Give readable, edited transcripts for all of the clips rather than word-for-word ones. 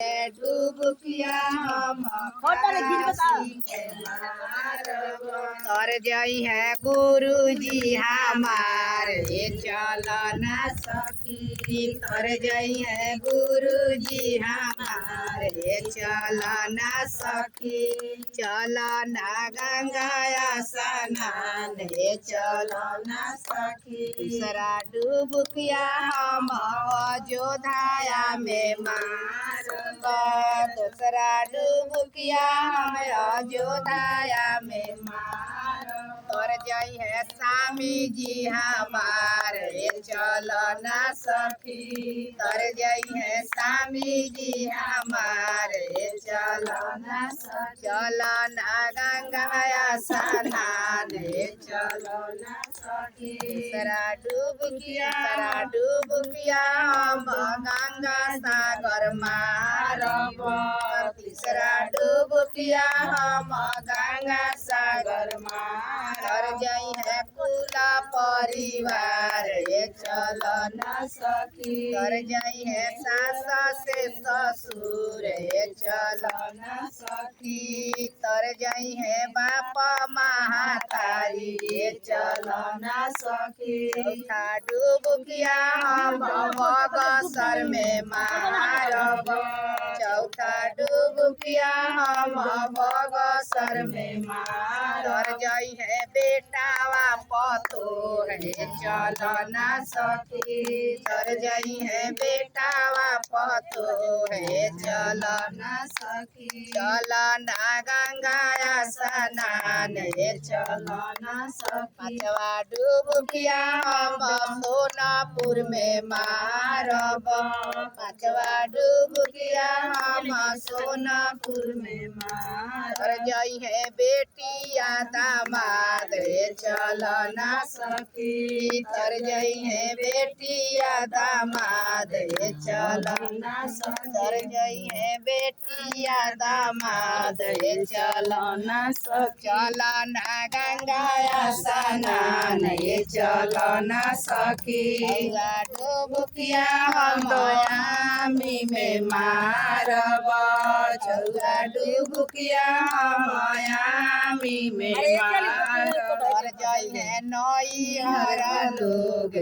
डुबकिया हम तर जई है गुरु जी हमारे चलना सखी तर जई है गुरु जी हमारे चलना सखी चलना गंगा स्नान चलना सखी दूसरा डुबकिया हम अयोध्या में मार दूसरा डुबकिया हम अयोध्या में मार तर जई है स्वामी जी हमारे चलना सखी तर जई है स्वामी जी हमारे चलना चलना गंगा स्नान चलना सखी दूसरा डुबकिया हम गंगा सागर मारब तीसरा डुबकिया हम गंगा सागर मार जई है पूरा परिवार चलना सखी कर जई है सास से ससुर चलना सखी तर जई है बाप महातारी चलना सखी चौथा डुबकिया हम बगसर में मारब चौथा डुबकिया हम बगसर में मार जई है बेटावा पतो है चलना सखी तर जई है बेटावा पतो है चलना सखी चलना गंगा स्नान चलना सखी पांचवा डुबकिया हम सोनापुर में मारब पांचवा डुबकिया हम सोनापुर में मार जई है बेटिया दामाद चलना सखी तर जई है बेटिया दामाद चलना तर जई है बेटिया दामाद चलना चलना गंगा स्नान चलना सखी डुबकिया हम मायामी में मारब चौरा डुबकिया हम मायामी में मारब जई है नई हरा लोग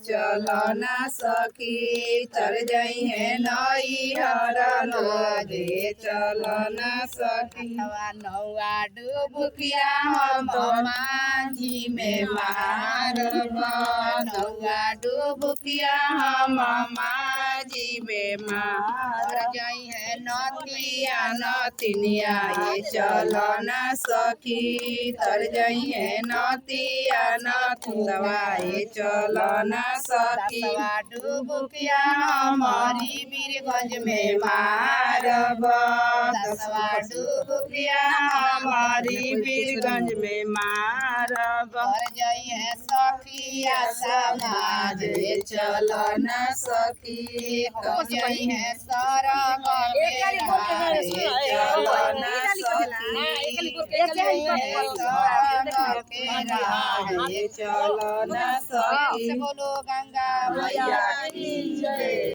चलना सखी तर जई है नई हरा लोग चलना सखी नौवा डुबकिया हम माझी में मारब नौवा डुबकिया हम माझी में मार जई है नतिया नतिनिया चलना सखी तर जई है नतिया नथुनवा चलना सखी डुबकिया हमारी वीरगंज में मारब दसवा डुबकिया हमारी वीरगंज में मारब तर जई है सखिया समाज चलना सखी हो जई है सारा चलना सखी चलना सखी बोलो गंगा मैया की जय।